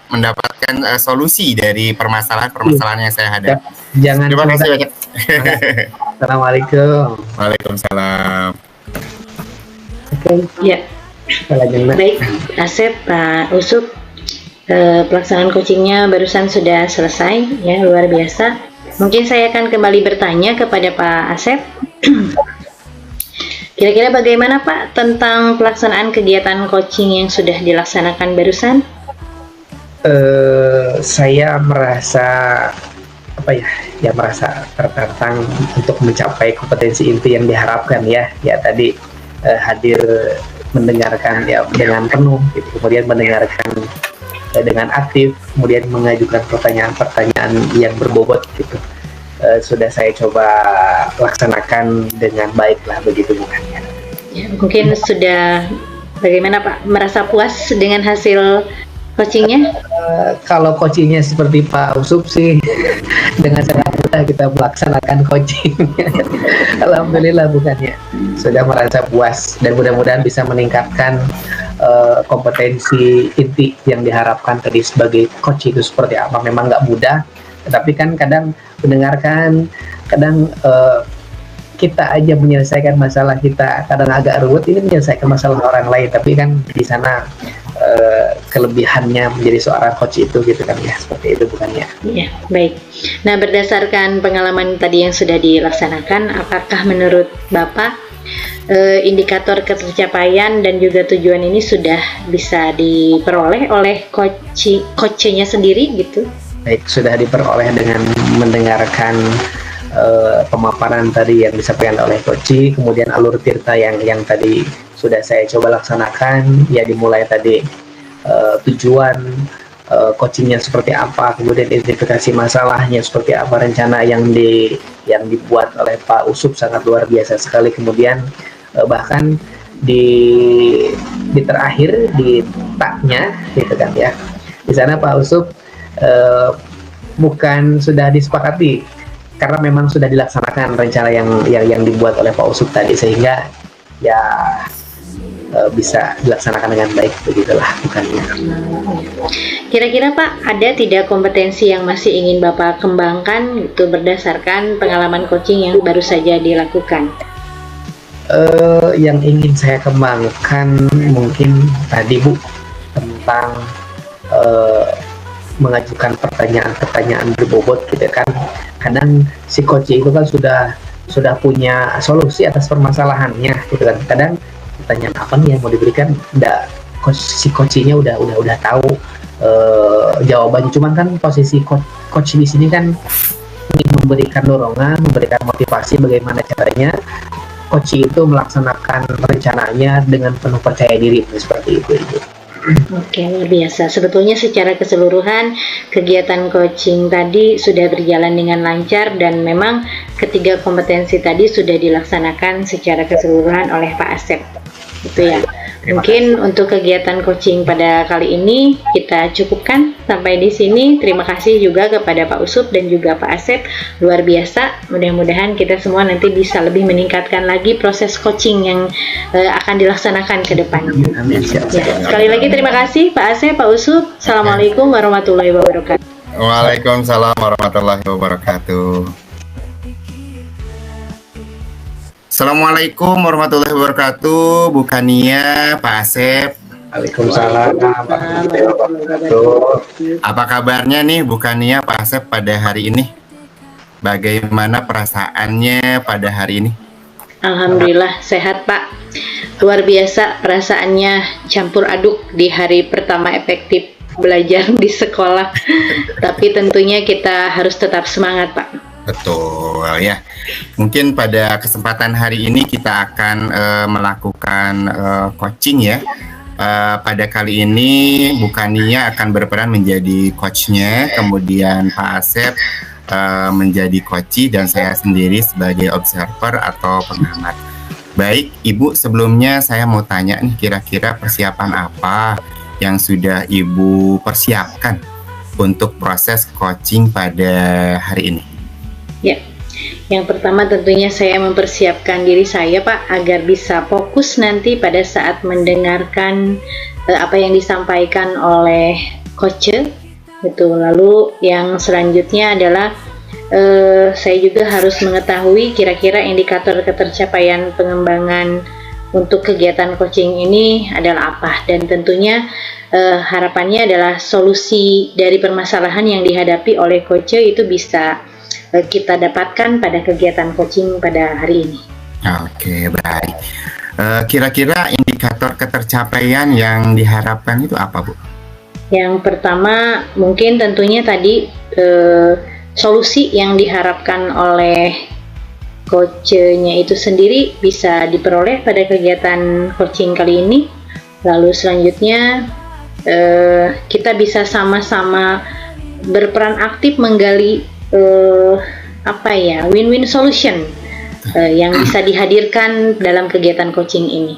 mendapatkan solusi dari permasalahan-permasalahan yang saya hadapi. Jangan Terima kasih banyak. Assalamualaikum. Waalaikumsalam. Oke, Ya, kita lanjut. baik, Asep, Pak Usup, pelaksanaan coachingnya barusan sudah selesai, ya, luar biasa. Mungkin saya akan kembali bertanya kepada Pak Asep. Kira-kira bagaimana Pak tentang pelaksanaan kegiatan coaching yang sudah dilaksanakan barusan? Saya merasa merasa tertantang untuk mencapai kompetensi inti yang diharapkan ya tadi hadir mendengarkan ya dengan penuh gitu, kemudian mendengarkan dengan aktif, kemudian mengajukan pertanyaan-pertanyaan yang berbobot gitu. Sudah saya coba laksanakan dengan baik lah begitu bukan ya. Mungkin sudah bagaimana Pak, merasa puas dengan hasil coachingnya? Kalau coachingnya seperti Pak Usup sih dengan sangat mudah kita melaksanakan coaching. Alhamdulillah bukannya sudah merasa puas dan mudah-mudahan bisa meningkatkan kompetensi inti yang diharapkan tadi sebagai coach itu seperti apa. Memang nggak mudah, tetapi kan kadang mendengarkan, kadang kita aja menyelesaikan masalah kita, kadang agak ruwet ini menyelesaikan masalah orang lain, tapi kan di sana kelebihannya menjadi seorang coach itu gitu kan ya, seperti itu bukannya. Ya, baik. Nah, berdasarkan pengalaman tadi yang sudah dilaksanakan, apakah menurut Bapak indikator ketercapaian dan juga tujuan ini sudah bisa diperoleh oleh coachnya sendiri gitu? Baik, sudah diperoleh dengan mendengarkan pemaparan tadi yang disampaikan oleh Koci, kemudian alur tirta yang tadi sudah saya coba laksanakan, ya dimulai tadi tujuan coachingnya seperti apa, kemudian identifikasi masalahnya seperti apa, rencana yang dibuat oleh Pak Usup sangat luar biasa sekali, kemudian bahkan di terakhir di taknya gitu kan ya, di sana Pak Usup bukan sudah disepakati karena memang sudah dilaksanakan rencana yang dibuat oleh Pak Usup tadi, sehingga ya bisa dilaksanakan dengan baik, begitulah bukannya. Kira-kira Pak, ada tidak kompetensi yang masih ingin Bapak kembangkan itu berdasarkan pengalaman coaching yang baru saja dilakukan? Yang ingin saya kembangkan mungkin tadi Bu, tentang mengajukan pertanyaan-pertanyaan berbobot gitu kan. Kadang si coach itu kan sudah punya solusi atas permasalahannya gitu kan. Kadang pertanyaan apa nih yang mau diberikan, si coachnya udah tahu jawabannya, cuman kan posisi coach di sini kan ingin memberikan dorongan, memberikan motivasi bagaimana caranya coach itu melaksanakan rencananya dengan penuh percaya diri, seperti itu. Oke, luar biasa. Sebetulnya secara keseluruhan kegiatan coaching tadi sudah berjalan dengan lancar dan memang ketiga kompetensi tadi sudah dilaksanakan secara keseluruhan oleh Pak Asep. Itu ya. Mungkin untuk kegiatan coaching pada kali ini kita cukupkan sampai di sini. Terima kasih juga kepada Pak Usup dan juga Pak Asep, luar biasa. Mudah-mudahan kita semua nanti bisa lebih meningkatkan lagi proses coaching yang akan dilaksanakan ke depan. Amin. Ya, sekali lagi terima kasih Pak Asep, Pak Usup. Assalamualaikum warahmatullahi wabarakatuh. Waalaikumsalam warahmatullahi wabarakatuh. Assalamualaikum warahmatullahi wabarakatuh, Bu Kania, Pak Asep. Waalaikumsalam warahmatullahi wabarakatuh. Apa kabarnya nih Bu Kania, Pak Asep pada hari ini? Bagaimana perasaannya pada hari ini? Alhamdulillah sehat Pak. Luar biasa perasaannya, campur aduk di hari pertama efektif belajar di sekolah. Tapi tentunya kita harus tetap semangat Pak. Betul ya. Mungkin pada kesempatan hari ini kita akan melakukan coaching ya pada kali ini Bu Kania akan berperan menjadi coachnya, kemudian Pak Asep menjadi coachi, dan saya sendiri sebagai observer atau pengamat. Baik, Ibu, sebelumnya saya mau tanya nih, kira-kira persiapan apa yang sudah Ibu persiapkan untuk proses coaching pada hari ini? Ya, yang pertama tentunya saya mempersiapkan diri saya, Pak, agar bisa fokus nanti pada saat mendengarkan apa yang disampaikan oleh coach. Betul. Lalu yang selanjutnya adalah saya juga harus mengetahui kira-kira indikator ketercapaian pengembangan untuk kegiatan coaching ini adalah apa, dan tentunya harapannya adalah solusi dari permasalahan yang dihadapi oleh coach itu bisa kita dapatkan pada kegiatan coaching pada hari ini. Oke, baik. Kira-kira indikator ketercapaian yang diharapkan itu apa, Bu? Yang pertama mungkin tentunya tadi solusi yang diharapkan oleh coachnya itu sendiri bisa diperoleh pada kegiatan coaching kali ini. Lalu selanjutnya kita bisa sama-sama berperan aktif menggali win-win solution yang bisa dihadirkan dalam kegiatan coaching ini.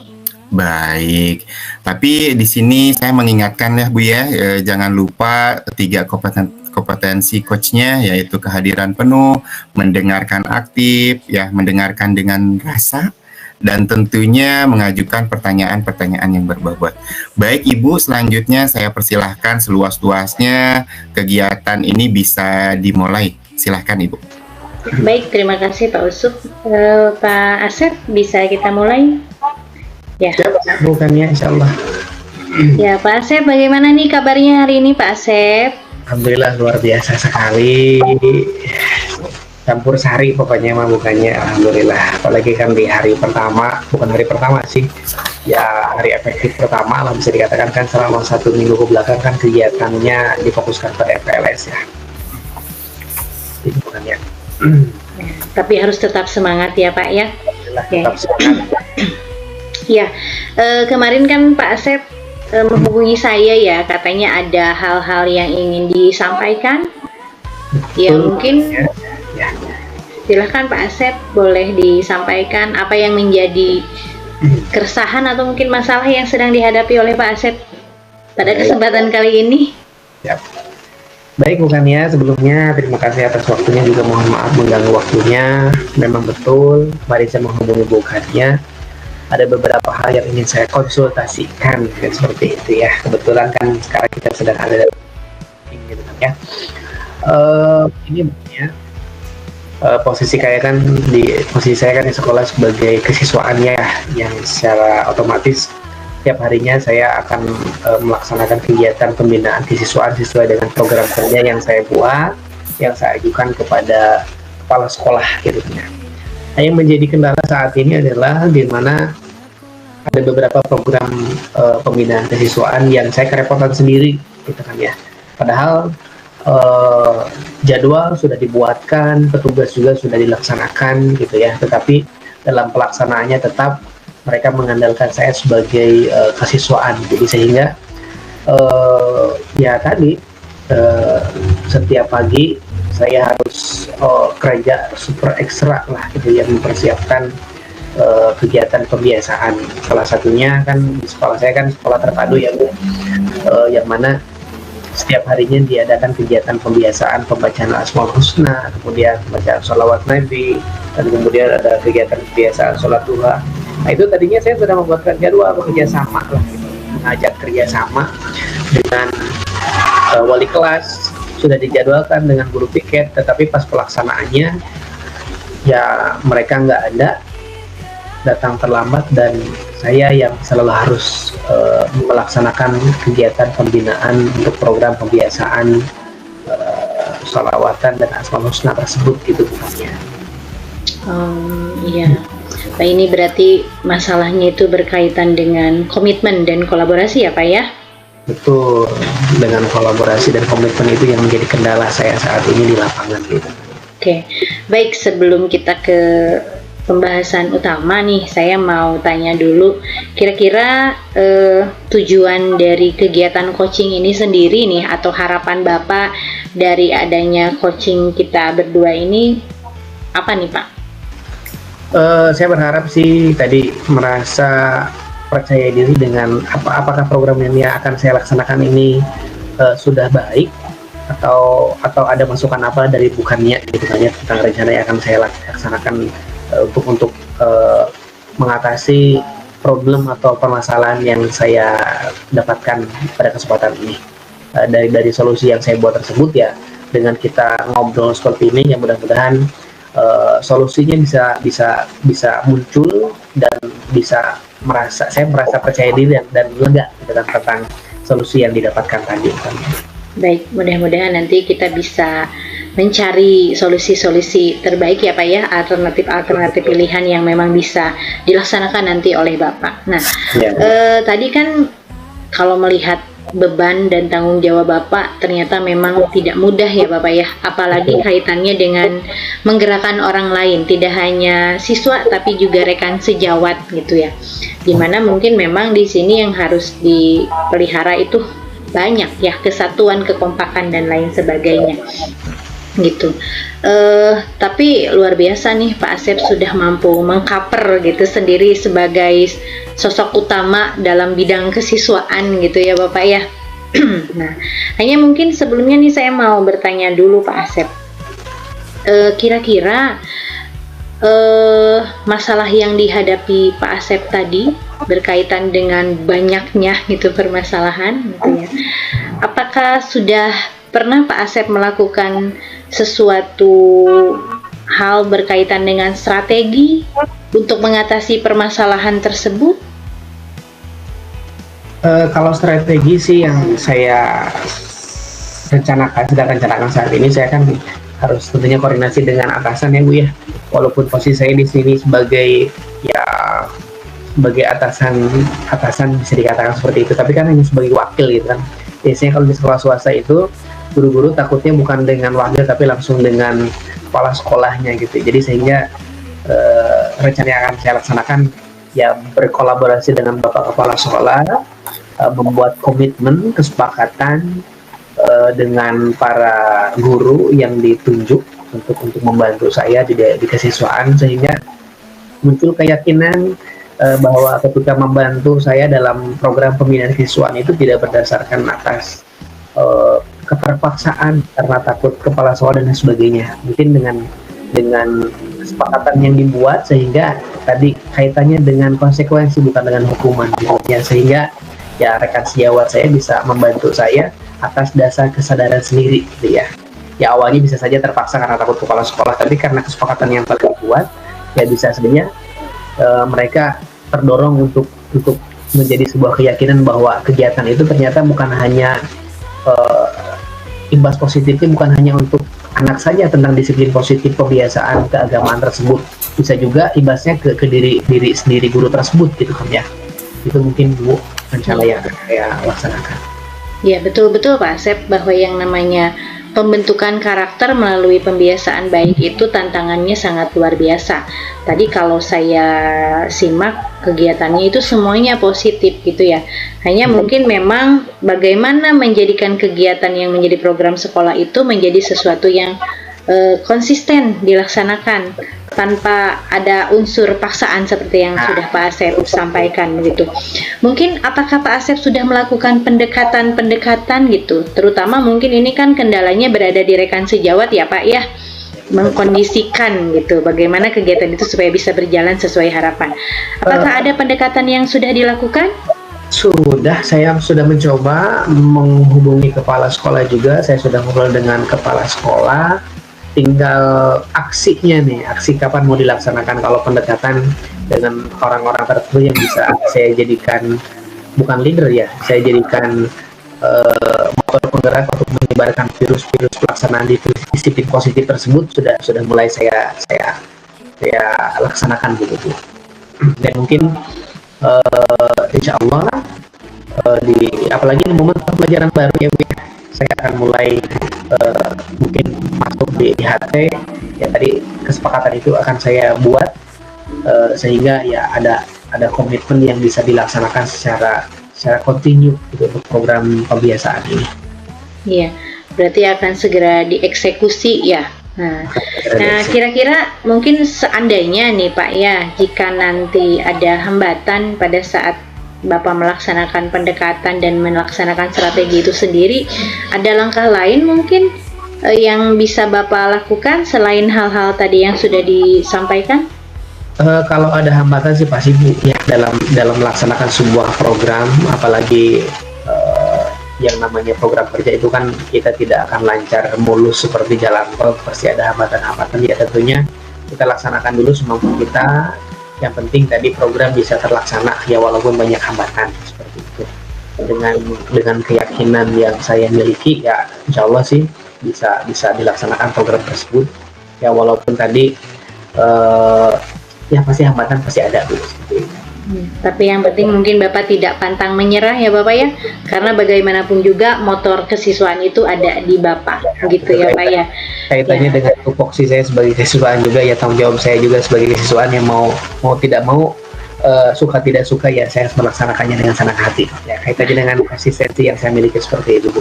Baik, tapi di sini saya mengingatkan ya Bu ya, jangan lupa 3 kompetensi coachnya, yaitu kehadiran penuh, mendengarkan aktif, ya, mendengarkan dengan rasa, dan tentunya mengajukan pertanyaan-pertanyaan yang berbobot. Baik Ibu, selanjutnya saya persilahkan seluas-luasnya kegiatan ini bisa dimulai. Silahkan Ibu. Baik, terima kasih Pak Usup. Pak Asep, bisa kita mulai? Ya, Bukannya insya Allah. Ya Pak Asep, bagaimana nih kabarnya hari ini Pak Asep? Alhamdulillah luar biasa sekali. Campur sari pokoknya mah, bukannya alhamdulillah. Apalagi kan di hari pertama, bukan hari pertama sih, ya hari efektif pertama lah bisa dikatakan, kan selama 1 minggu ke belakang kan kegiatannya difokuskan pada FPLS ya. Jadi bukannya. Tapi harus tetap semangat ya Pak ya. Alhamdulillah, Oke. tetap semangat. Ya, kemarin kan Pak Asep menghubungi saya ya, katanya ada hal-hal yang ingin disampaikan. Ya Betul. mungkin Ya. silahkan Pak Asep, boleh disampaikan apa yang menjadi keresahan atau mungkin masalah yang sedang dihadapi oleh Pak Asep pada kesempatan kali ini. Ya. Baik bukannya, sebelumnya terima kasih atas waktunya, juga mohon maaf mengganggu waktunya. Memang betul, mari saya menghubungi bukannya. Ada beberapa hal yang ingin saya konsultasikan, kan, seperti itu ya. Kebetulan kan sekarang kita sedang ada gitu kan ya. Ini ya, posisi saya kan di sekolah sebagai kesiswaannya ya, yang secara otomatis tiap harinya saya akan melaksanakan kegiatan pembinaan kesiswaan sesuai dengan program kerja yang saya buat, yang saya ajukan kepada kepala sekolah gitu ya. Nah, yang menjadi kendala saat ini adalah di mana ada beberapa program pembinaan kesiswaan yang saya kerepotan sendiri gitu kan ya. Padahal jadwal sudah dibuatkan, petugas juga sudah dilaksanakan gitu ya, tetapi dalam pelaksanaannya tetap mereka mengandalkan saya sebagai kesiswaan. Jadi sehingga ya tadi setiap pagi saya harus kerja super ekstra lah gitu ya, mempersiapkan kegiatan pembiasaan. Salah satunya kan di sekolah saya kan sekolah terpadu ya Bu, yang mana setiap harinya diadakan kegiatan pembiasaan pembacaan Asmaul Husna, kemudian pembacaan sholawat Nabi, dan kemudian ada kegiatan pembiasaan sholat duha. Nah itu tadinya saya sudah membuatkan jadwal bekerja sama lah gitu, mengajak kerjasama dengan wali kelas, sudah dijadwalkan dengan guru piket, tetapi pas pelaksanaannya ya mereka nggak ada, datang terlambat, dan saya yang selalu harus melaksanakan kegiatan pembinaan untuk program pembiasaan sholawatan dan Asmaul Husna tersebut gitu bukannya. Iya. Nah ini berarti masalahnya itu berkaitan dengan komitmen dan kolaborasi ya Pak ya? Betul, dengan kolaborasi dan komitmen itu yang menjadi kendala saya saat ini di lapangan gitu. Oke, baik, sebelum kita ke pembahasan utama nih, saya mau tanya dulu, kira-kira tujuan dari kegiatan coaching ini sendiri nih, atau harapan Bapak dari adanya coaching kita berdua ini apa nih Pak? Saya berharap sih tadi merasa percaya diri dengan apakah program yang akan saya laksanakan ini sudah baik atau ada masukan apa dari bukannya gitu kan ya, tentang rencana yang akan saya laksanakan untuk mengatasi problem atau permasalahan yang saya dapatkan pada kesempatan ini. Dari solusi yang saya buat tersebut ya, dengan kita ngobrol seperti ini ya, mudah-mudahan solusinya bisa muncul dan saya merasa percaya diri dan lega tentang solusi yang didapatkan tadi. Baik, mudah-mudahan nanti kita bisa mencari solusi-solusi terbaik ya Pak ya, alternatif pilihan yang memang bisa dilaksanakan nanti oleh Bapak. Nah, tadi kan kalau melihat beban dan tanggung jawab Bapak ternyata memang tidak mudah ya Bapak ya, apalagi kaitannya dengan menggerakkan orang lain, tidak hanya siswa tapi juga rekan sejawat gitu ya, dimana mungkin memang di sini yang harus dipelihara itu banyak ya, kesatuan, kekompakan dan lain sebagainya gitu. Tapi luar biasa nih Pak Asep sudah mampu mengcover gitu sendiri sebagai sosok utama dalam bidang kesiswaan gitu ya Bapak ya. Nah, hanya mungkin sebelumnya nih saya mau bertanya dulu Pak Asep, kira-kira masalah yang dihadapi Pak Asep tadi berkaitan dengan banyaknya gitu permasalahan gitu ya, apakah sudah pernah Pak Asep melakukan sesuatu hal berkaitan dengan strategi untuk mengatasi permasalahan tersebut? Kalau strategi sih yang saya sedang rencanakan saat ini, saya kan harus tentunya koordinasi dengan atasan ya Bu ya. Walaupun posisi saya di sini sebagai atasan bisa dikatakan seperti itu, tapi kan hanya sebagai wakil gitu kan. Biasanya kalau di sekolah swasta itu guru-guru takutnya bukan dengan wakil tapi langsung dengan kepala sekolahnya gitu. Jadi sehingga rencana yang akan saya laksanakan ya berkolaborasi dengan Bapak Kepala Sekolah, membuat komitmen kesepakatan dengan para guru yang ditunjuk untuk membantu saya di kesiswaan, sehingga muncul keyakinan bahwa ketika membantu saya dalam program pembinaan kesiswaan itu tidak berdasarkan atas keterpaksaan karena takut kepala sekolah dan sebagainya. Mungkin dengan kesepakatan yang dibuat, sehingga tadi kaitannya dengan konsekuensi bukan dengan hukuman ya, sehingga ya rekan sejawat saya bisa membantu saya atas dasar kesadaran sendiri gitu ya. Ya awalnya bisa saja terpaksa karena takut kepala sekolah, tapi karena kesepakatan yang telah dibuat ya bisa saja mereka terdorong untuk menjadi sebuah keyakinan bahwa kegiatan itu ternyata bukan hanya imbas positifnya bukan hanya untuk anak saja tentang disiplin positif kebiasaan keagamaan tersebut, bisa juga imbasnya ke diri sendiri guru tersebut gitu kan ya. Itu mungkin Bu rencana yang saya laksanakan. Ya betul-betul Pak Asep, bahwa yang namanya pembentukan karakter melalui pembiasaan baik itu tantangannya sangat luar biasa. Tadi kalau saya simak kegiatannya itu semuanya positif gitu ya. Hanya mungkin memang bagaimana menjadikan kegiatan yang menjadi program sekolah itu menjadi sesuatu yang konsisten dilaksanakan tanpa ada unsur paksaan seperti yang sudah Pak Asep sampaikan begitu. Mungkin apakah Pak Asep sudah melakukan pendekatan gitu, terutama mungkin ini kan kendalanya berada di rekan sejawat ya Pak ya, mengkondisikan gitu bagaimana kegiatan itu supaya bisa berjalan sesuai harapan. Apakah ada pendekatan yang sudah dilakukan? Saya sudah mencoba menghubungi kepala sekolah juga, saya sudah ngobrol dengan kepala sekolah. Tinggal aksinya nih, aksi kapan mau dilaksanakan. Kalau pendekatan dengan orang-orang tertentu yang bisa saya jadikan bukan leader ya, saya jadikan motor penggerak untuk menyebarkan virus-virus pelaksanaan disiplin positif tersebut sudah mulai saya laksanakan gitu. Dan mungkin insya Allah apalagi di momen pembelajaran baru ya, saya akan mulai mungkin masuk di HT ya, tadi kesepakatan itu akan saya buat sehingga ya ada komitmen yang bisa dilaksanakan secara kontinu gitu, untuk program pembiasaan ini. Iya, berarti akan segera dieksekusi ya. Nah, kira-kira mungkin seandainya nih Pak ya, jika nanti ada hambatan pada saat Bapak melaksanakan pendekatan dan melaksanakan strategi itu sendiri, ada langkah lain mungkin yang bisa Bapak lakukan selain hal-hal tadi yang sudah disampaikan? Kalau ada hambatan sih pasti Bu, ya dalam melaksanakan sebuah program, apalagi yang namanya program kerja itu kan kita tidak akan lancar mulus seperti jalan tol, pasti ada hambatan-hambatan. Ya tentunya kita laksanakan dulu semampu kita. Yang penting tadi program bisa terlaksana ya walaupun banyak hambatan seperti itu. Dengan keyakinan yang saya miliki ya insya Allah sih bisa dilaksanakan program tersebut ya walaupun tadi ya pasti hambatan pasti ada Bu. Tapi yang penting mungkin Bapak tidak pantang menyerah ya Bapak ya, karena bagaimanapun juga motor kesiswaan itu ada di Bapak, gitu ya Pak ya. Kaitannya dengan tupoksi saya sebagai kesiswaan juga ya, tanggung jawab saya juga sebagai kesiswaan yang mau tidak mau, suka tidak suka ya saya harus melaksanakannya dengan senang hati. Ya kaitannya dengan konsistensi yang saya miliki seperti itu Bu.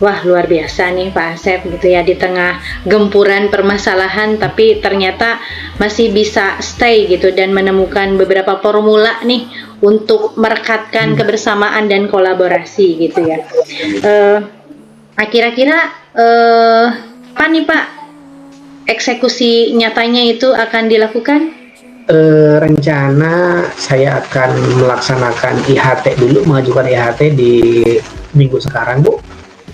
Wah luar biasa nih Pak Asep gitu ya, di tengah gempuran permasalahan tapi ternyata masih bisa stay gitu dan menemukan beberapa formula nih untuk merekatkan kebersamaan dan kolaborasi gitu ya. Kira-kira apa nih Pak eksekusi nyatanya itu akan dilakukan? Rencana saya akan melaksanakan IHT dulu, mengajukan IHT di minggu sekarang Bu.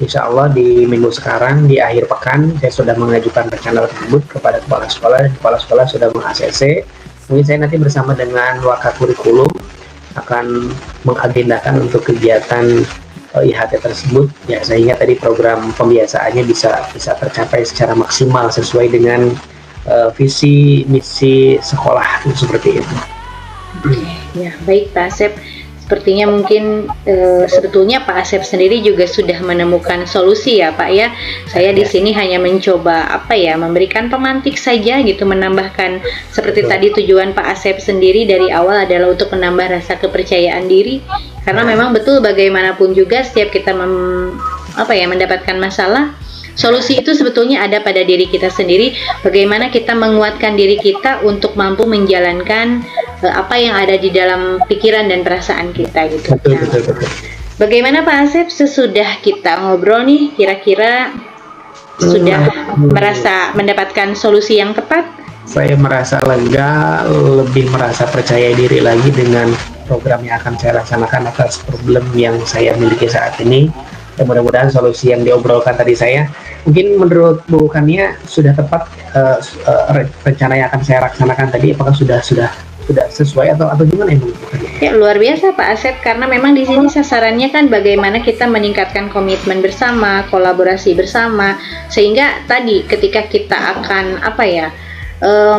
Insya Allah di minggu sekarang di akhir pekan saya sudah mengajukan rencana tersebut kepada kepala sekolah, dan kepala sekolah sudah meng-ACC. Mungkin saya nanti bersama dengan Wakakurikulum akan mengagendakan untuk kegiatan IHT tersebut ya, sehingga tadi program pembiasaannya bisa tercapai secara maksimal sesuai dengan visi misi sekolah seperti itu. Ya baik Pak Asep. Sepertinya mungkin sebetulnya Pak Asep sendiri juga sudah menemukan solusi ya Pak ya. Saya di sini hanya mencoba memberikan pemantik saja gitu, menambahkan seperti tadi tujuan Pak Asep sendiri dari awal adalah untuk menambah rasa kepercayaan diri, karena memang betul bagaimanapun juga setiap kita mendapatkan masalah, solusi itu sebetulnya ada pada diri kita sendiri. Bagaimana kita menguatkan diri kita untuk mampu menjalankan apa yang ada di dalam pikiran dan perasaan kita gitu. Betul. Bagaimana Pak Asep sesudah kita ngobrol nih, kira-kira sudah merasa mendapatkan solusi yang tepat? Saya merasa lega, lebih merasa percaya diri lagi dengan program yang akan saya laksanakan atas problem yang saya miliki saat ini. Dan mudah-mudahan solusi yang diobrolkan tadi saya, mungkin menurut Bu Kania sudah tepat rencana yang akan saya laksanakan tadi, apakah sudah sesuai atau gimana ya Bu Kania? Ya luar biasa Pak Asep, karena memang di sini sasarannya kan bagaimana kita meningkatkan komitmen bersama, kolaborasi bersama, sehingga tadi ketika kita akan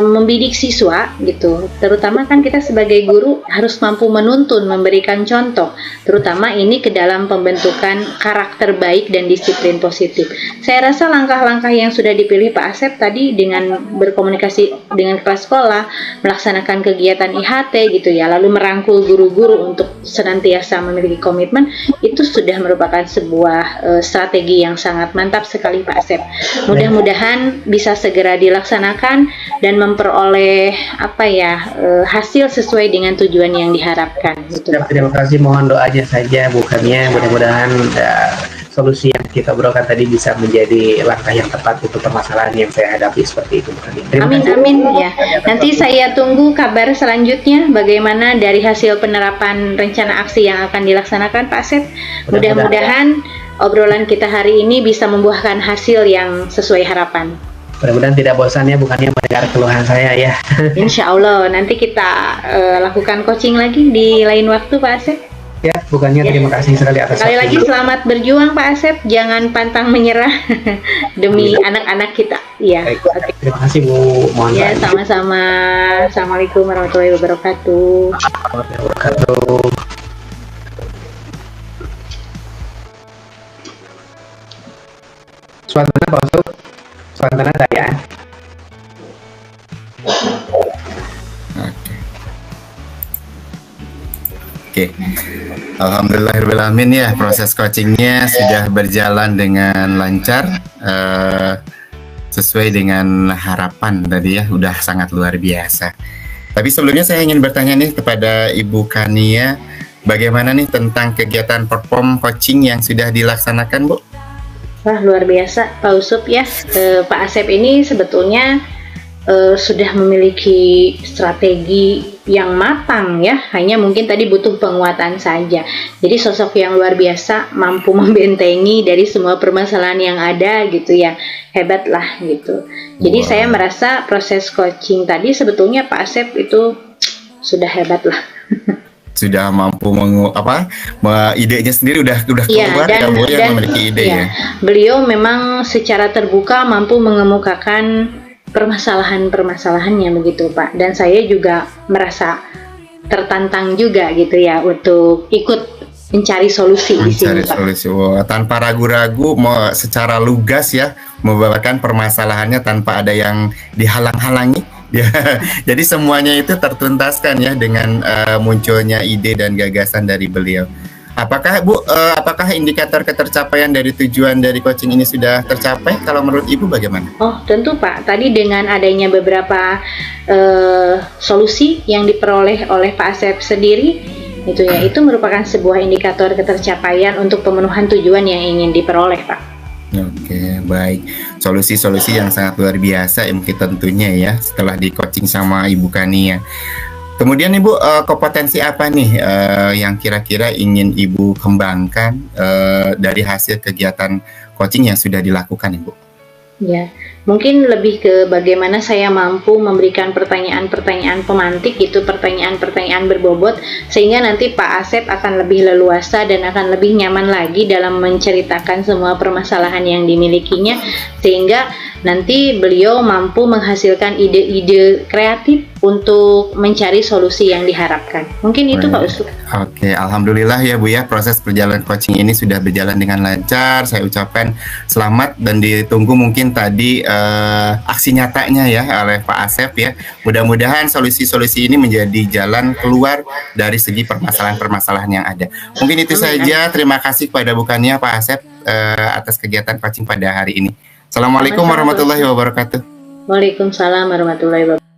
membidik siswa gitu, terutama kan kita sebagai guru harus mampu menuntun, memberikan contoh, terutama ini ke dalam pembentukan karakter baik dan disiplin positif. Saya rasa langkah-langkah yang sudah dipilih Pak Asep tadi dengan berkomunikasi dengan kepala sekolah, melaksanakan kegiatan IHT gitu ya, lalu merangkul guru-guru untuk senantiasa memiliki komitmen, itu sudah merupakan sebuah strategi yang sangat mantap sekali Pak Asep. Mudah-mudahan bisa segera dilaksanakan dan memperoleh hasil sesuai dengan tujuan yang diharapkan. Gitu. Terima kasih, mohon doanya saja bukannya mudah-mudahan solusi yang kita berikan tadi bisa menjadi langkah yang tepat untuk permasalahan yang saya hadapi seperti itu. Amin ya. Nanti saya tunggu kabar selanjutnya bagaimana dari hasil penerapan rencana aksi yang akan dilaksanakan Pak Asep. Mudah-mudahan obrolan kita hari ini bisa membuahkan hasil yang sesuai harapan. Mudah-mudahan tidak bosan ya, bukannya mendengar keluhan saya ya. Insya Allah nanti kita lakukan coaching lagi di lain waktu Pak Asep. Ya, bukannya terima kasih sekali atas sekali lagi selamat berjuang Pak Asep, jangan pantang menyerah demi anak-anak kita. Ya. Okay. Terima kasih Bu. Mohon ya, sama-sama. Assalamualaikum warahmatullahi wabarakatuh. Warahmatullahi wabarakatuh. Suasana Pak Ustaz. Suasana saya. Oke. Oke. Alhamdulillahirrahmanirrahim ya, proses coachingnya sudah berjalan dengan lancar, sesuai dengan harapan tadi ya, udah sangat luar biasa. Tapi sebelumnya saya ingin bertanya nih kepada Ibu Kania, bagaimana nih tentang kegiatan perform coaching yang sudah dilaksanakan, Bu? Wah, luar biasa Pak Usup ya. Pak Asep ini sebetulnya sudah memiliki strategi yang matang ya, hanya mungkin tadi butuh penguatan saja. Jadi sosok yang luar biasa, mampu membentengi dari semua permasalahan yang ada gitu ya, hebat lah gitu. Jadi saya merasa proses coaching tadi sebetulnya Pak Asep itu sudah hebat lah. Sudah mampu idenya sendiri udah Iya, keluar ya, Bu, yang memiliki ide ya. Beliau memang secara terbuka mampu mengemukakan permasalahan-permasalahannya begitu Pak, dan saya juga merasa tertantang juga gitu ya untuk ikut mencari solusi di sini Pak. Solusi. Tanpa ragu-ragu, secara lugas ya, membawakan permasalahannya tanpa ada yang dihalang-halangi ya. Jadi semuanya itu tertuntaskan ya dengan munculnya ide dan gagasan dari beliau. Apakah Bu, apakah indikator ketercapaian dari tujuan dari coaching ini sudah tercapai? Kalau menurut Ibu bagaimana? Oh tentu Pak, tadi dengan adanya beberapa solusi yang diperoleh oleh Pak Asep sendiri, itu merupakan sebuah indikator ketercapaian untuk pemenuhan tujuan yang ingin diperoleh Pak. Oke, baik. Solusi-solusi yang sangat luar biasa mungkin tentunya ya setelah di coaching sama Ibu Kania. Kemudian Ibu, kompetensi apa nih yang kira-kira ingin Ibu kembangkan dari hasil kegiatan coaching yang sudah dilakukan Ibu? Ya, mungkin lebih ke bagaimana saya mampu memberikan pertanyaan-pertanyaan pemantik, itu pertanyaan-pertanyaan berbobot, sehingga nanti Pak Asep akan lebih leluasa dan akan lebih nyaman lagi dalam menceritakan semua permasalahan yang dimilikinya, sehingga nanti beliau mampu menghasilkan ide-ide kreatif untuk mencari solusi yang diharapkan. Mungkin itu Pak Usup. Oke, alhamdulillah ya Bu ya, proses perjalanan coaching ini sudah berjalan dengan lancar. Saya ucapkan selamat dan ditunggu mungkin tadi aksi nyatanya ya oleh Pak Asep ya. Mudah-mudahan solusi-solusi ini menjadi jalan keluar dari segi permasalahan-permasalahan yang ada. Mungkin itu saja. Terima kasih kepada Bu Kania, Pak Asep atas kegiatan coaching pada hari ini. Assalamualaikum warahmatullahi wabarakatuh. Waalaikumsalam warahmatullahi wabarakatuh.